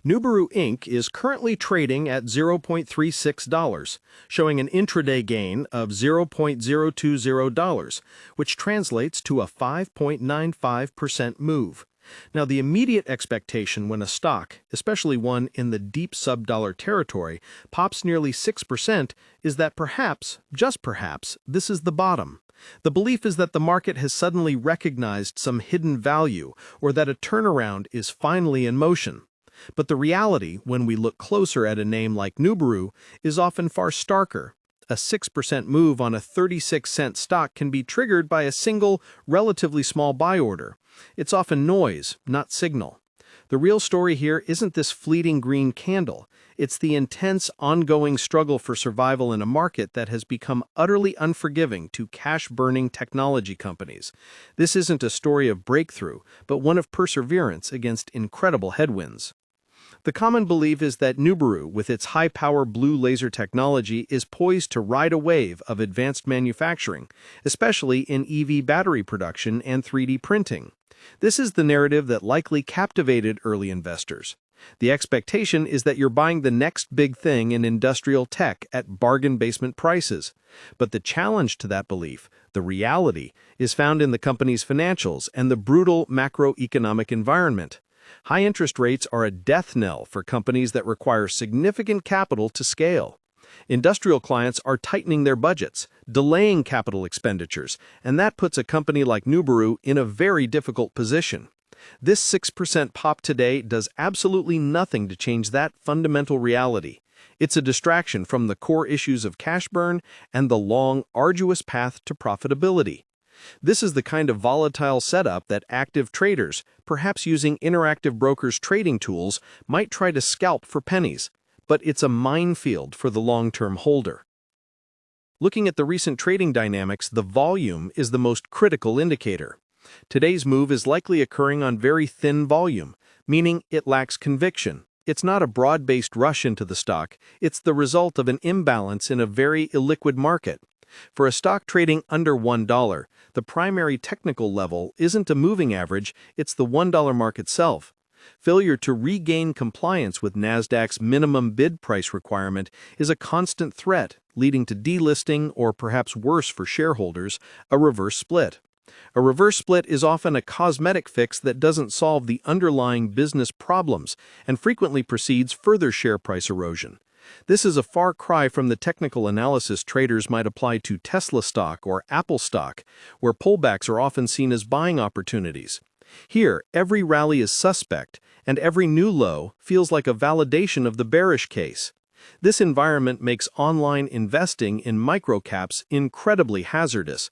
Nuburu Inc. is currently trading at $0.36, showing an intraday gain of $0.020, which translates to a 5.95% move. Now, the immediate expectation when a stock, especially one in the deep sub-dollar territory, pops nearly 6% is that perhaps, just perhaps, this is the bottom. The belief is that the market has suddenly recognized some hidden value or that a turnaround is finally in motion. But the reality, when we look closer at a name like Nuburu, is often far starker. A 6% move on a 36-cent stock can be triggered by a single, relatively small buy order. It's often noise, not signal. The real story here isn't this fleeting green candle. It's the intense, ongoing struggle for survival in a market that has become utterly unforgiving to cash-burning technology companies. This isn't a story of breakthrough, but one of perseverance against incredible headwinds. The common belief is that Nuburu, with its high-power blue laser technology, is poised to ride a wave of advanced manufacturing, especially in EV battery production and 3D printing. This is the narrative that likely captivated early investors. The expectation is that you're buying the next big thing in industrial tech at bargain basement prices. But the challenge to that belief, the reality, is found in the company's financials and the brutal macroeconomic environment. High interest rates are a death knell for companies that require significant capital to scale. Industrial clients are tightening their budgets, delaying capital expenditures, and that puts a company like Nuburu in a very difficult position. This 6% pop today does absolutely nothing to change that fundamental reality. It's a distraction from the core issues of cash burn and the long, arduous path to profitability. This is the kind of volatile setup that active traders, perhaps using interactive brokers' trading tools, might try to scalp for pennies, but it's a minefield for the long-term holder. Looking at the recent trading dynamics, the volume is the most critical indicator. Today's move is likely occurring on very thin volume, meaning it lacks conviction. It's not a broad-based rush into the stock, it's the result of an imbalance in a very illiquid market. For a stock trading under $1, the primary technical level isn't a moving average, it's the $1 mark itself. Failure to regain compliance with Nasdaq's minimum bid price requirement is a constant threat, leading to delisting or perhaps worse for shareholders, a reverse split. A reverse split is often a cosmetic fix that doesn't solve the underlying business problems and frequently precedes further share price erosion. This is a far cry from the technical analysis traders might apply to Tesla stock or Apple stock, where pullbacks are often seen as buying opportunities. Here, every rally is suspect, and every new low feels like a validation of the bearish case. This environment makes online investing in microcaps incredibly hazardous.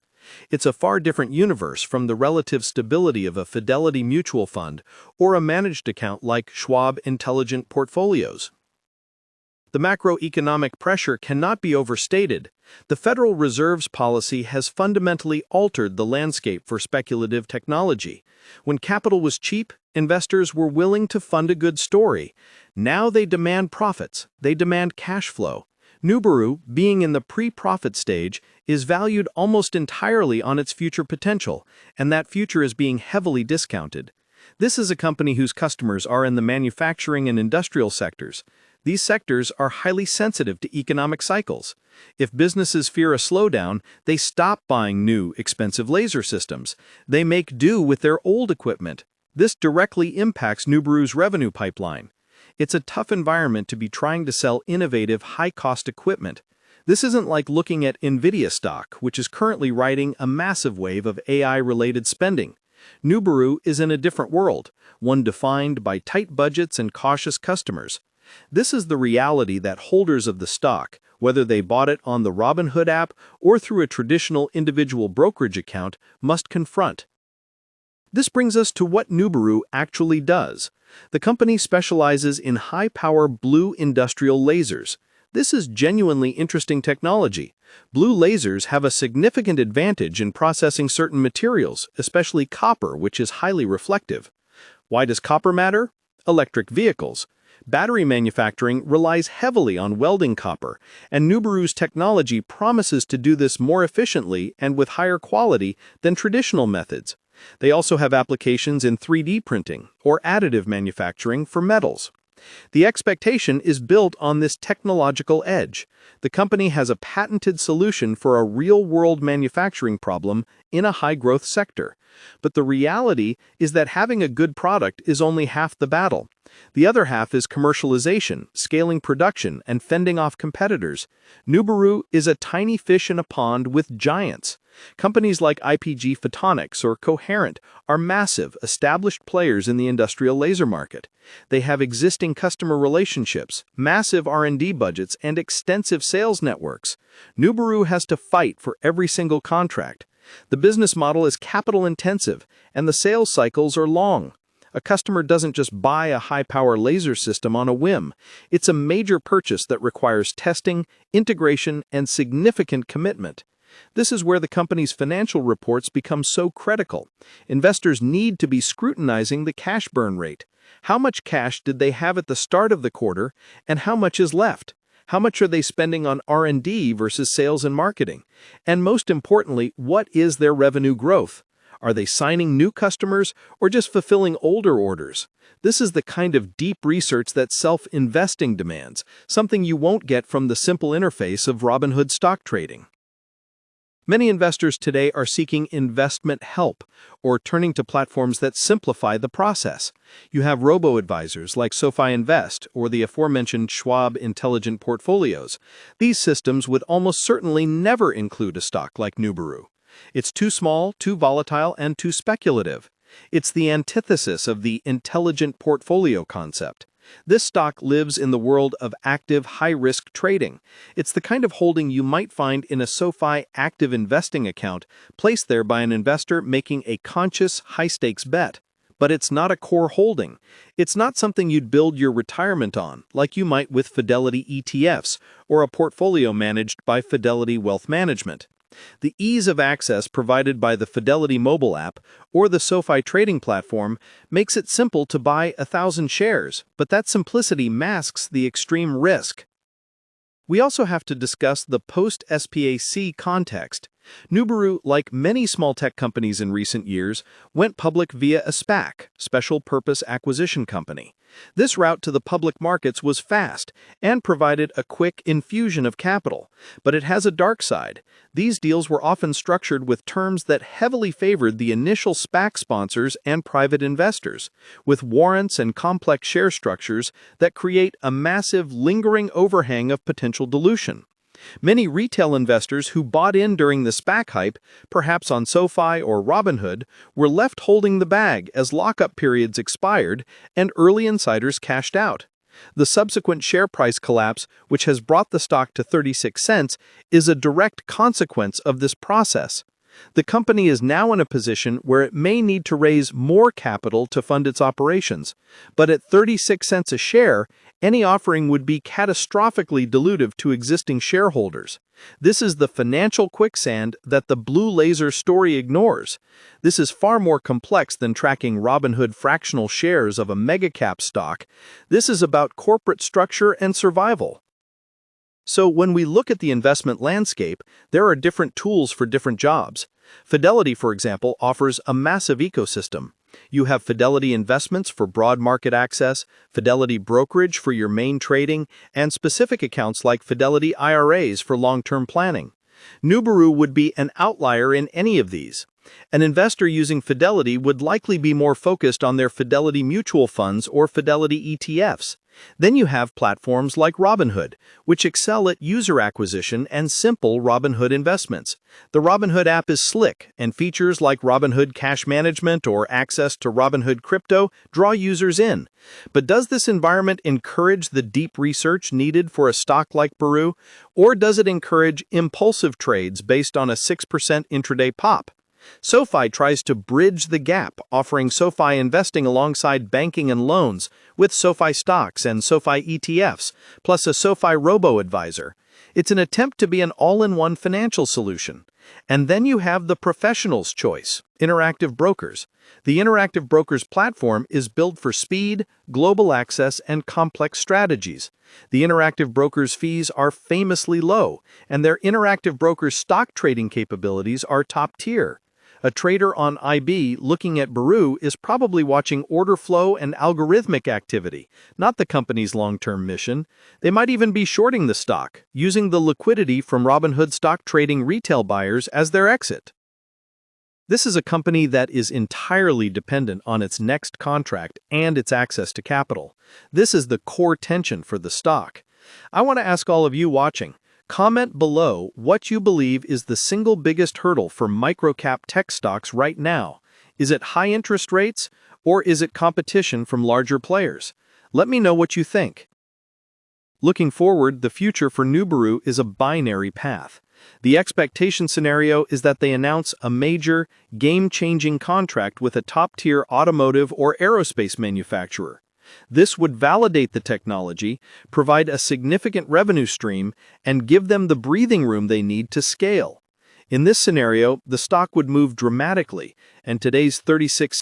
It's a far different universe from the relative stability of a Fidelity mutual fund or a managed account like Schwab Intelligent Portfolios. The macroeconomic pressure cannot be overstated. The Federal Reserve's policy has fundamentally altered the landscape for speculative technology. When capital was cheap, investors were willing to fund a good story. Now they demand profits. They demand cash flow. Nuburu, being in the pre-profit stage, is valued almost entirely on its future potential, and that future is being heavily discounted. This is a company whose customers are in the manufacturing and industrial sectors. These sectors are highly sensitive to economic cycles. If businesses fear a slowdown, they stop buying new, expensive laser systems. They make do with their old equipment. This directly impacts Nuburu's revenue pipeline. It's a tough environment to be trying to sell innovative, high-cost equipment. This isn't like looking at Nvidia stock, which is currently riding a massive wave of AI-related spending. Nuburu is in a different world, one defined by tight budgets and cautious customers. This is the reality that holders of the stock, whether they bought it on the Robinhood app or through a traditional individual brokerage account, must confront. This brings us to what Nuburu actually does. The company specializes in high-power blue industrial lasers. This is genuinely interesting technology. Blue lasers have a significant advantage in processing certain materials, especially copper, which is highly reflective. Why does copper matter? Electric vehicles. Battery manufacturing relies heavily on welding copper, and Nuburu's technology promises to do this more efficiently and with higher quality than traditional methods. They also have applications in 3D printing or additive manufacturing for metals. The expectation is built on this technological edge. The company has a patented solution for a real-world manufacturing problem in a high-growth sector. But the reality is that having a good product is only half the battle. The other half is commercialization, scaling production, and fending off competitors. Nuburu is a tiny fish in a pond with giants. Companies like IPG Photonics or Coherent are massive, established players in the industrial laser market. They have existing customer relationships, massive R&D budgets, and extensive sales networks. Nuburu has to fight for every single contract. The business model is capital-intensive, and the sales cycles are long. A customer doesn't just buy a high-power laser system on a whim. It's a major purchase that requires testing, integration, and significant commitment. This is where the company's financial reports become so critical. Investors need to be scrutinizing the cash burn rate. How much cash did they have at the start of the quarter, and how much is left? How much are they spending on R&D versus sales and marketing? And most importantly, what is their revenue growth? Are they signing new customers or just fulfilling older orders? This is the kind of deep research that self-investing demands, something you won't get from the simple interface of Robinhood stock trading. Many investors today are seeking investment help or turning to platforms that simplify the process. You have robo-advisors like SoFi Invest or the aforementioned Schwab Intelligent Portfolios. These systems would almost certainly never include a stock like Nuburu. It's too small, too volatile, and too speculative. It's the antithesis of the intelligent portfolio concept. This stock lives in the world of active, high-risk trading. It's the kind of holding you might find in a SoFi active investing account, placed there by an investor making a conscious, high-stakes bet. But it's not a core holding. It's not something you'd build your retirement on, like you might with Fidelity ETFs or a portfolio managed by Fidelity Wealth Management. The ease of access provided by the Fidelity mobile app or the SoFi trading platform makes it simple to buy 1,000 shares, but that simplicity masks the extreme risk. We also have to discuss the post-SPAC context. Nuburu, like many small tech companies in recent years, went public via a SPAC, Special Purpose Acquisition Company. This route to the public markets was fast and provided a quick infusion of capital, but it has a dark side. These deals were often structured with terms that heavily favored the initial SPAC sponsors and private investors, with warrants and complex share structures that create a massive, lingering overhang of potential dilution. Many retail investors who bought in during the SPAC hype, perhaps on SoFi or Robinhood, were left holding the bag as lockup periods expired and early insiders cashed out. The subsequent share price collapse, which has brought the stock to 36 cents, is a direct consequence of this process. The company is now in a position where it may need to raise more capital to fund its operations, but at 36 cents a share, any offering would be catastrophically dilutive to existing shareholders. This is the financial quicksand that the blue laser story ignores. This is far more complex than tracking Robinhood fractional shares of a megacap stock. This is about corporate structure and survival. So when we look at the investment landscape, there are different tools for different jobs. Fidelity, for example, offers a massive ecosystem. You have Fidelity Investments for broad market access, Fidelity Brokerage for your main trading, and specific accounts like Fidelity IRAs for long-term planning. Nuburu would be an outlier in any of these. An investor using Fidelity would likely be more focused on their Fidelity mutual funds or Fidelity ETFs. Then you have platforms like Robinhood, which excel at user acquisition and simple Robinhood investments. The Robinhood app is slick, and features like Robinhood Cash Management or access to Robinhood Crypto draw users in. But does this environment encourage the deep research needed for a stock like BURU, or does it encourage impulsive trades based on a 6% intraday pop? SoFi tries to bridge the gap, offering SoFi investing alongside banking and loans with SoFi stocks and SoFi ETFs, plus a SoFi robo-advisor. It's an attempt to be an all-in-one financial solution. And then you have the professional's choice, Interactive Brokers. The Interactive Brokers platform is built for speed, global access, and complex strategies. The Interactive Brokers fees are famously low, and their Interactive Brokers stock trading capabilities are top tier. A trader on IB looking at BURU is probably watching order flow and algorithmic activity, not the company's long-term mission. They might even be shorting the stock, using the liquidity from Robinhood stock trading retail buyers as their exit. This is a company that is entirely dependent on its next contract and its access to capital. This is the core tension for the stock. I want to ask all of you watching, comment below what you believe is the single biggest hurdle for microcap tech stocks right now. Is it high interest rates, or is it competition from larger players? Let me know what you think. Looking forward, the future for Nuburu is a binary path. The expectation scenario is that they announce a major, game-changing contract with a top-tier automotive or aerospace manufacturer. This would validate the technology, provide a significant revenue stream, and give them the breathing room they need to scale. In this scenario, the stock would move dramatically, and today's 36